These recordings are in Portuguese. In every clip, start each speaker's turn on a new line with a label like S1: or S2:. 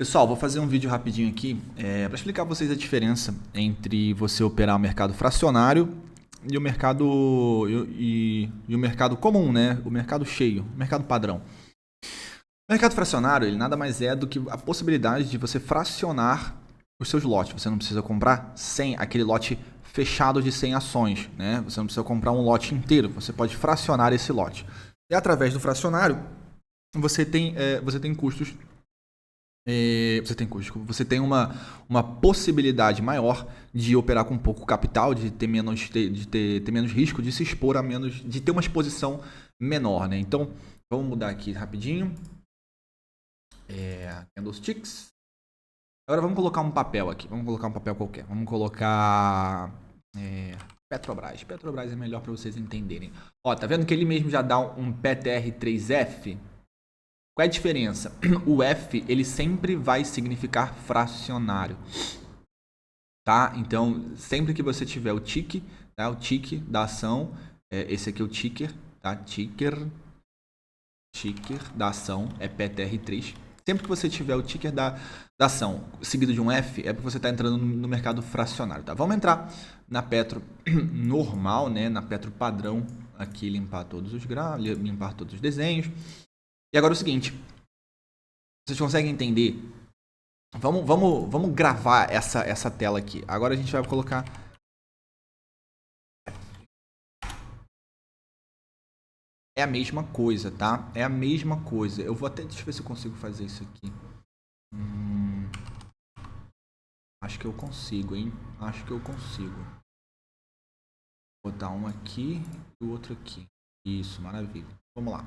S1: Pessoal, vou fazer um vídeo rapidinho aqui para explicar para vocês a diferença entre você operar o mercado fracionário e o mercado e o mercado comum, né? O mercado cheio, o mercado padrão. O mercado fracionário, ele nada mais é do que a possibilidade de você fracionar os seus lotes. Você não precisa comprar 100, aquele lote fechado de 100 ações, né? Você não precisa comprar um lote inteiro, você pode fracionar esse lote. E através do fracionário, você tem custos. Você tem uma possibilidade maior de operar com pouco capital, de ter menos risco, de se expor a menos, de ter uma exposição menor, né? Então, vamos mudar aqui rapidinho. Candlesticks. Agora vamos colocar um papel aqui. Vamos colocar um papel qualquer. Vamos colocar Petrobras. Petrobras é melhor para vocês entenderem. Ó, tá vendo que ele mesmo já dá um PTR3F? Qual é a diferença? O F, ele sempre vai significar fracionário, tá? Então, sempre que você tiver o tick, tá? O tick da ação, esse aqui é o ticker, tá? Ticker da ação é PTR3. Sempre que você tiver o ticker da ação seguido de um F, é porque você está entrando no mercado fracionário, tá? Vamos entrar na Petro normal, né? Na Petro padrão, aqui limpar todos os gráficos, limpar todos os desenhos. E agora é o seguinte, vocês conseguem entender? Vamos gravar essa tela aqui. Agora a gente vai colocar... É a mesma coisa, tá? É a mesma coisa. Eu vou até... Deixa eu ver se eu consigo fazer isso aqui. Acho que eu consigo, hein? Acho que eu consigo. Vou botar um aqui e o outro aqui. Isso, maravilha. Vamos lá.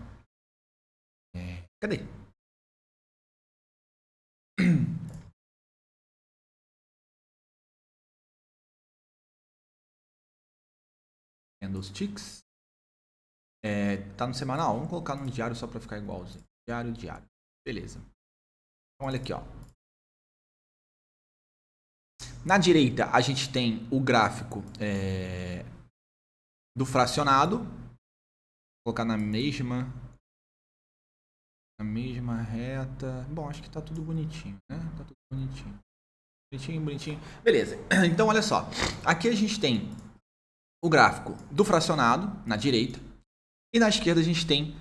S1: Cadê? Candlesticks. Tá no semanal? Vamos colocar no diário só para ficar igualzinho. Diário. Beleza. Então, olha aqui, ó. Na direita, a gente tem o gráfico do fracionado. Vou colocar na mesma reta. Bom, acho que tá tudo bonitinho, né? Tá tudo bonitinho. Bonitinho. Beleza. Então, olha só. Aqui a gente tem o gráfico do fracionado, na direita. E na esquerda a gente tem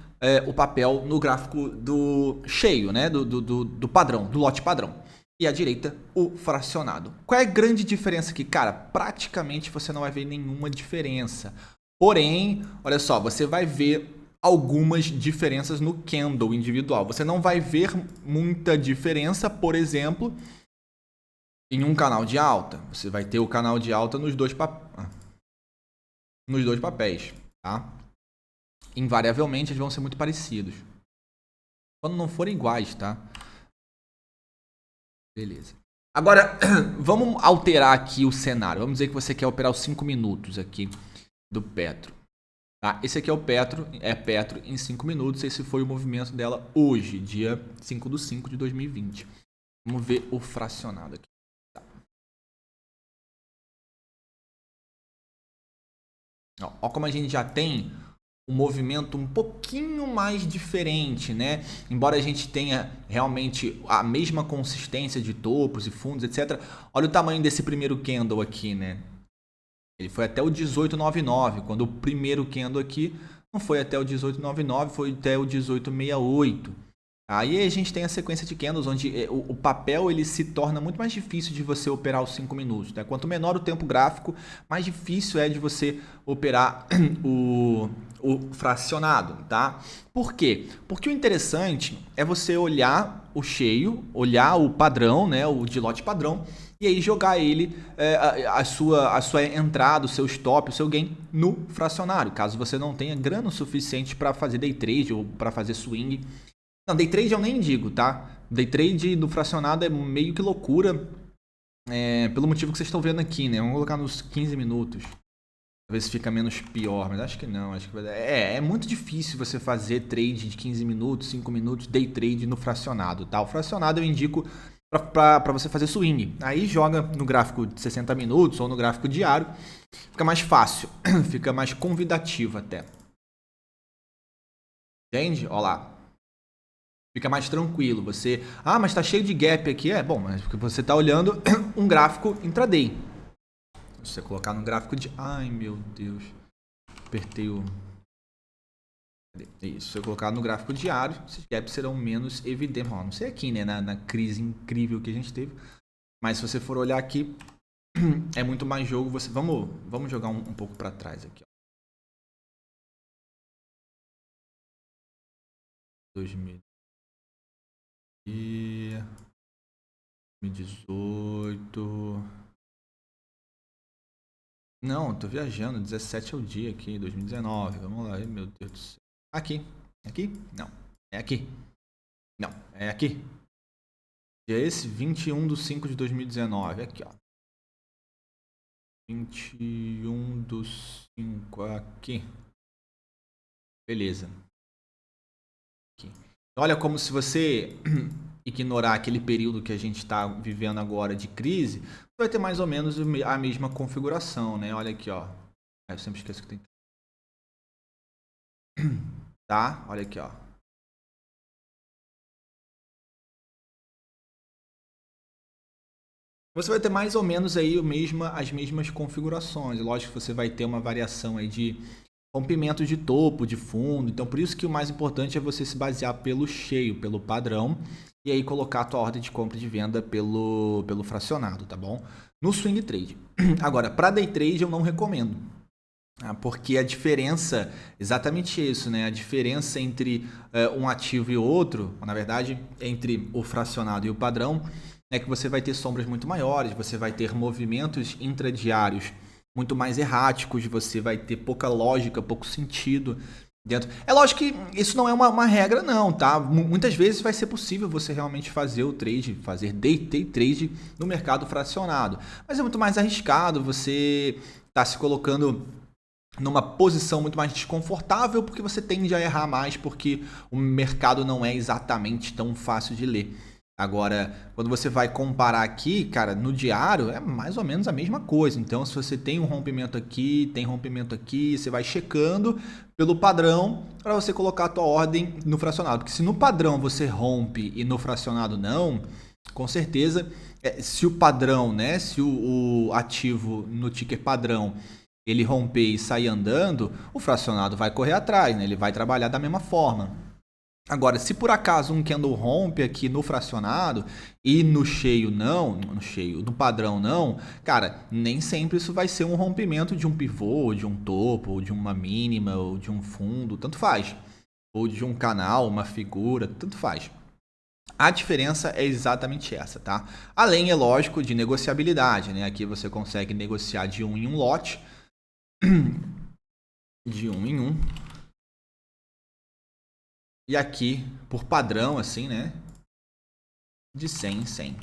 S1: o papel no gráfico do cheio, né? Do padrão, do lote padrão. E à direita, o fracionado. Qual é a grande diferença aqui? Cara, praticamente você não vai ver nenhuma diferença. Porém, olha só, você vai ver algumas diferenças no candle individual. Você não vai ver muita diferença, por exemplo, em um canal de alta. Você vai ter o canal de alta nos dois papéis, tá? Invariavelmente eles vão ser muito parecidos. Quando não forem iguais, tá? Beleza. Agora, vamos alterar aqui o cenário. Vamos dizer que você quer operar os 5 minutos aqui do Petro. Tá? Esse aqui é o Petro, Petro em 5 minutos. Esse foi o movimento dela hoje, dia 5/5 de 2020. Vamos ver o fracionado aqui. Tá. Ó, como a gente já tem um movimento um pouquinho mais diferente, né? Embora a gente tenha realmente a mesma consistência de topos e fundos, etc. Olha o tamanho desse primeiro candle aqui, né? Ele foi até o 18,99, quando o primeiro candle aqui não foi até o 18,99, foi até o 18,68. Aí a gente tem a sequência de candles, onde o papel ele se torna muito mais difícil de você operar os 5 minutos. Né? Quanto menor o tempo gráfico, mais difícil é de você operar o fracionado. Tá? Por quê? Porque o interessante é você olhar o cheio, olhar o padrão, né? O de lote padrão, e aí jogar ele, a sua entrada, o seu stop, o seu gain no fracionário, caso você não tenha grana o suficiente para fazer day trade ou para fazer swing. Não, day trade eu nem digo, tá? Day trade do fracionado é meio que loucura, pelo motivo que vocês estão vendo aqui, né? Vamos colocar nos 15 minutos. Talvez fica menos pior, mas acho que não. Acho que é muito difícil você fazer trade de 15 minutos, 5 minutos, day trade no fracionado, tá? O fracionado eu indico para você fazer swing. Aí joga no gráfico de 60 minutos ou no gráfico diário. Fica mais fácil, fica mais convidativo até. Entende? Olha lá. Fica mais tranquilo. Você, mas está cheio de gap aqui. Bom, mas porque você está olhando um gráfico intraday. Se você colocar no gráfico de... Ai, meu Deus. Apertei o... Isso, se eu colocar no gráfico diário, esses gaps serão menos evidentes. Não sei aqui, né, na crise incrível que a gente teve. Mas se você for olhar aqui, é muito mais jogo. Vamos jogar um pouco para trás aqui. Ó. 2018. Não, tô viajando. 17 é o dia aqui, 2019. Vamos lá, meu Deus do céu. Aqui. Aqui? Não. É aqui. Não, é aqui. Dia esse, 21/5 de 2019. Aqui, ó. 21/5 aqui. Beleza. Aqui. Olha como se você ignorar aquele período que a gente está vivendo agora de crise, vai ter mais ou menos a mesma configuração, né? Olha aqui, ó. Eu sempre esqueço que tem... Tá? Olha aqui, ó. Você vai ter mais ou menos aí as mesmas configurações. Lógico que você vai ter uma variação aí de rompimento de topo, de fundo. Então, por isso que o mais importante é você se basear pelo cheio, pelo padrão, e aí colocar a tua ordem de compra e de venda pelo fracionado, tá bom? No swing trade. Agora, para day trade eu não recomendo. Porque a diferença, exatamente isso, né? A diferença entre um ativo e outro, na verdade, entre o fracionado e o padrão, é que você vai ter sombras muito maiores, você vai ter movimentos intradiários muito mais erráticos, você vai ter pouca lógica, pouco sentido dentro. É lógico que isso não é uma regra não, tá? Muitas vezes vai ser possível você realmente fazer o trade, fazer day trade no mercado fracionado, mas é muito mais arriscado, você está se colocando numa posição muito mais desconfortável porque você tende a errar mais porque o mercado não é exatamente tão fácil de ler. Agora, quando você vai comparar aqui, cara, no diário é mais ou menos a mesma coisa. Então, se você tem um rompimento aqui, tem rompimento aqui, você vai checando pelo padrão para você colocar a tua ordem no fracionado. Porque se no padrão você rompe e no fracionado não, com certeza, se o padrão, né, se o ativo no ticker padrão ele romper e sair andando, o fracionado vai correr atrás, né? Ele vai trabalhar da mesma forma. Agora, se por acaso um candle rompe aqui no fracionado e no cheio não, no padrão não, cara, nem sempre isso vai ser um rompimento de um pivô, de um topo, ou de uma mínima, ou de um fundo, tanto faz. Ou de um canal, uma figura, tanto faz. A diferença é exatamente essa, tá? Além, é lógico, de negociabilidade, né? Aqui você consegue negociar de um em um lote, de um em um. E aqui, por padrão, assim, né? De 100 em 100.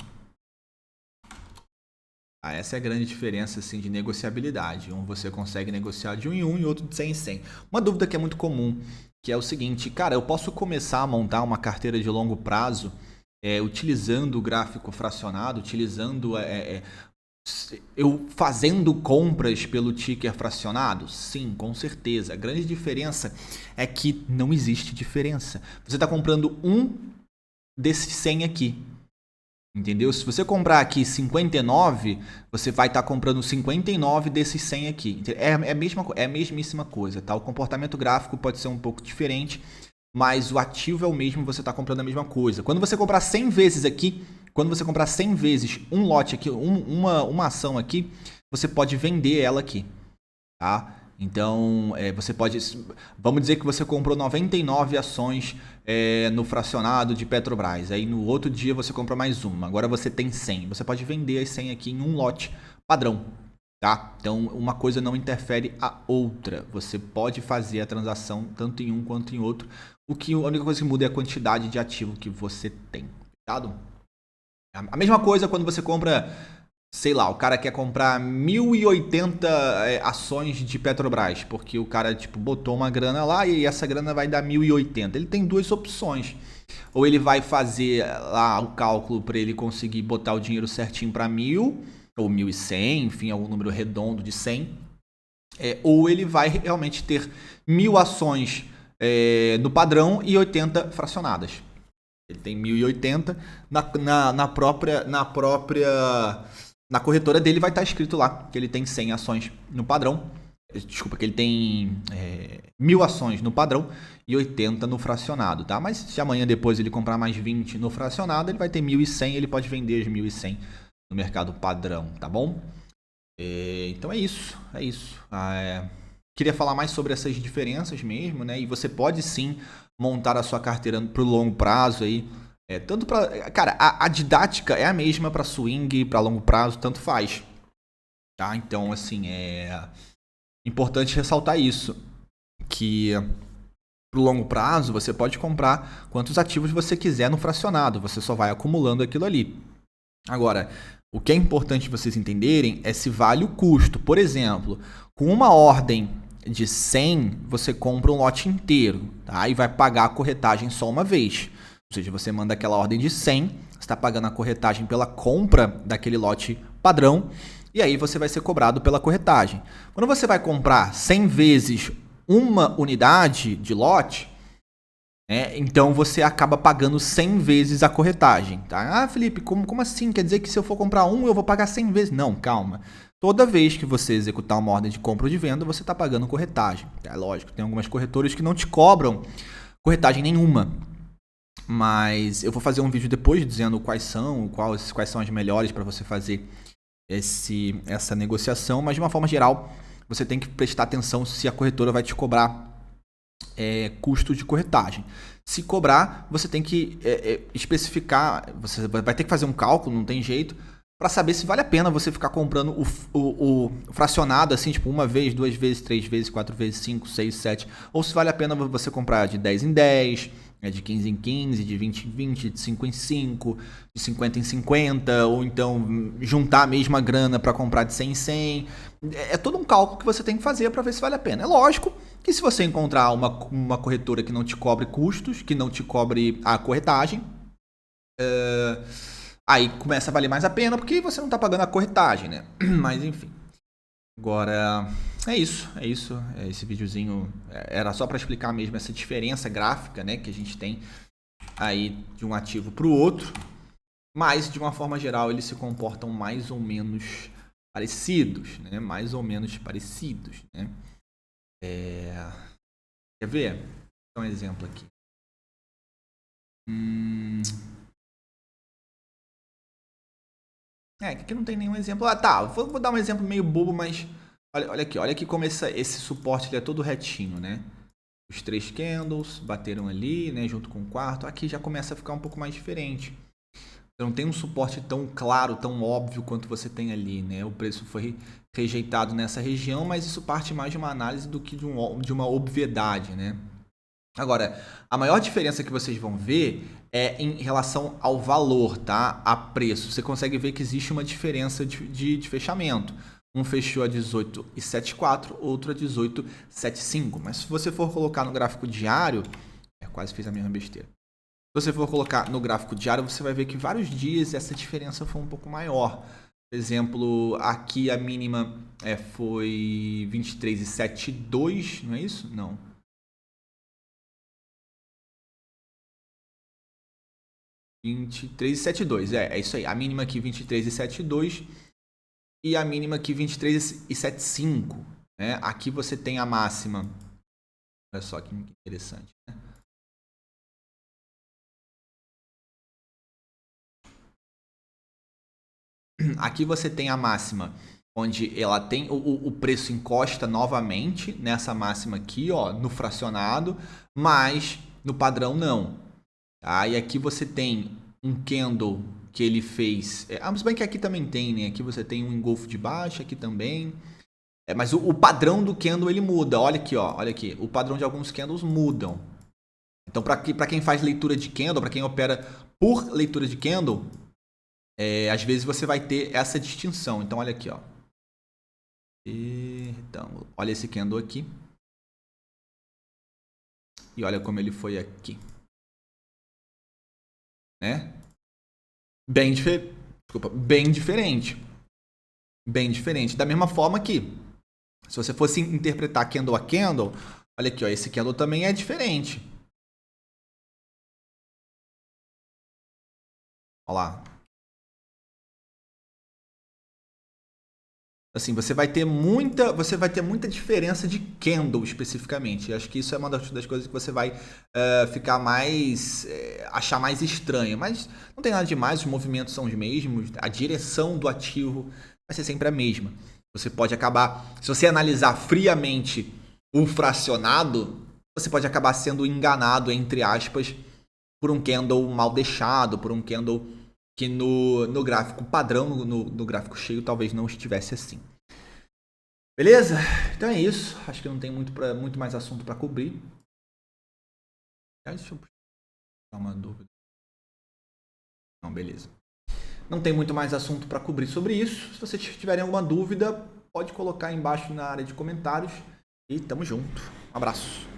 S1: Essa é a grande diferença, assim, de negociabilidade. Um você consegue negociar de um em um e outro de 100 em 100. Uma dúvida que é muito comum, que é o seguinte, cara, eu posso começar a montar uma carteira de longo prazo utilizando o gráfico fracionado, utilizando eu fazendo compras pelo ticker fracionado? Sim, com certeza. A grande diferença é que não existe diferença. Você está comprando um desses 100 aqui. Entendeu? Se você comprar aqui 59, você vai estar comprando 59 desses 100 aqui. É a mesmíssima coisa, tá? O comportamento gráfico pode ser um pouco diferente, mas o ativo é o mesmo, você está comprando a mesma coisa. Quando você comprar 100 vezes aqui, quando você comprar 100 vezes um lote aqui, uma ação aqui, você pode vender ela aqui, tá? Então, você pode... Vamos dizer que você comprou 99 ações no fracionado de Petrobras. Aí no outro dia você compra mais uma. Agora você tem 100. Você pode vender as 100 aqui em um lote padrão, tá? Então, uma coisa não interfere a outra. Você pode fazer a transação tanto em um quanto em outro. A única coisa que muda é a quantidade de ativo que você tem, tá? A mesma coisa quando você compra, sei lá, o cara quer comprar 1080 ações de Petrobras, porque o cara botou uma grana lá e essa grana vai dar 1080. Ele tem duas opções. Ou ele vai fazer lá o cálculo para ele conseguir botar o dinheiro certinho para 1000 ou 1100, enfim, algum número redondo de 100. Ou ele vai realmente ter 1000 ações no padrão e 80 fracionadas. Ele tem 1080. Na corretora dele vai estar escrito lá que ele tem 100 ações no padrão. Desculpa, que ele tem 1000 ações no padrão e 80 no fracionado, tá? Mas se amanhã depois ele comprar mais 20 no fracionado, ele vai ter 1100, ele pode vender as 1100 no mercado padrão, tá bom? Então é isso. Queria falar mais sobre essas diferenças mesmo, né? E você pode sim montar a sua carteira para o longo prazo aí. Tanto para, cara, a didática é a mesma para swing, para longo prazo, tanto faz, tá? Então assim é importante ressaltar isso, que pro longo prazo você pode comprar quantos ativos você quiser no fracionado, você só vai acumulando aquilo ali. Agora, o que é importante vocês entenderem é se vale o custo. Por exemplo, com uma ordem de 100, você compra um lote inteiro, tá? E vai pagar a corretagem só uma vez. Ou seja, você manda aquela ordem de 100, você está pagando a corretagem pela compra daquele lote padrão, e aí você vai ser cobrado pela corretagem. Quando você vai comprar 100 vezes uma unidade de lote, então você acaba pagando 100 vezes a corretagem. Tá? Ah, Felipe, como assim? Quer dizer que se eu for comprar um, eu vou pagar 100 vezes? Não, calma. Toda vez que você executar uma ordem de compra ou de venda, você está pagando corretagem. É lógico, tem algumas corretoras que não te cobram corretagem nenhuma. Mas eu vou fazer um vídeo depois dizendo quais são as melhores para você fazer essa negociação. Mas de uma forma geral, você tem que prestar atenção se a corretora vai te cobrar custo de corretagem. Se cobrar, você tem que especificar, você vai ter que fazer um cálculo, não tem jeito, para saber se vale a pena você ficar comprando o fracionado, assim, tipo, uma vez, 2 vezes, 3 vezes, 4 vezes, 5, 6, 7, ou se vale a pena você comprar de 10 em 10, de 15 em 15, de 20 em 20, de 5 em 5, de 50 em 50, ou então juntar a mesma grana para comprar de 100 em 100. É todo um cálculo que você tem que fazer para ver se vale a pena. É lógico que se você encontrar uma corretora que não te cobre custos, que não te cobre a corretagem, aí começa a valer mais a pena, porque você não está pagando a corretagem, né? Mas enfim. Agora, é isso. Esse videozinho era só para explicar mesmo essa diferença gráfica, né, que a gente tem aí de um ativo para o outro. Mas, de uma forma geral, eles se comportam mais ou menos parecidos, né? Mais ou menos parecidos, né? Quer ver? Vou dar um exemplo aqui. Aqui não tem nenhum exemplo. Tá. Vou dar um exemplo meio bobo, mas olha aqui. Olha aqui como esse suporte ele é todo retinho, né? Os 3 candles bateram ali, né? Junto com o quarto. Aqui já começa a ficar um pouco mais diferente. Você não tem um suporte tão claro, tão óbvio quanto você tem ali, né? O preço foi rejeitado nessa região, mas isso parte mais de uma análise do que de uma obviedade, né? Agora, a maior diferença que vocês vão ver é em relação ao valor, tá? A preço. Você consegue ver que existe uma diferença de fechamento. Um fechou a 18,74, outro a 18,75. Mas se você for colocar no gráfico diário, quase fiz a mesma besteira. Se você for colocar no gráfico diário, você vai ver que vários dias essa diferença foi um pouco maior. Por exemplo, aqui a mínima foi 23,72, não é isso? Não. 23,72, é isso aí. A mínima aqui 23,72 e a mínima aqui 23,75, né? Aqui você tem a máxima. Olha só que interessante, né? Aqui você tem a máxima, onde ela tem o preço encosta novamente nessa máxima aqui, ó, no fracionado, mas no padrão não. Tá? E aqui você tem um candle que ele fez. Mas bem que aqui também tem, né? Aqui você tem um engolfo de baixa, aqui também. Mas o padrão do candle ele muda. Olha aqui, ó. Olha aqui. O padrão de alguns candles mudam. Então, para quem faz leitura de candle, para quem opera por leitura de candle, às vezes você vai ter essa distinção. Então, olha aqui, ó. Então, olha esse candle aqui. E olha como ele foi aqui. Né? Bem diferente. Bem diferente. Da mesma forma que, se você fosse interpretar candle a candle, olha aqui, ó, esse candle também é diferente. Olha lá. Assim, você vai ter muita diferença de candle especificamente. Acho que isso é uma das coisas que você vai ficar mais achar mais estranho. Mas não tem nada demais, os movimentos são os mesmos, a direção do ativo vai ser sempre a mesma. Você pode acabar, se você analisar friamente o fracionado, você pode acabar sendo enganado, entre aspas, por um candle mal deixado, por um candle que no gráfico padrão, no gráfico cheio, talvez não estivesse assim. Beleza? Então é isso. Acho que não tem muito mais assunto para cobrir. Deixa eu dar uma dúvida. Não, beleza. Não tem muito mais assunto para cobrir sobre isso. Se vocês tiverem alguma dúvida, pode colocar aí embaixo na área de comentários. E tamo junto. Um abraço.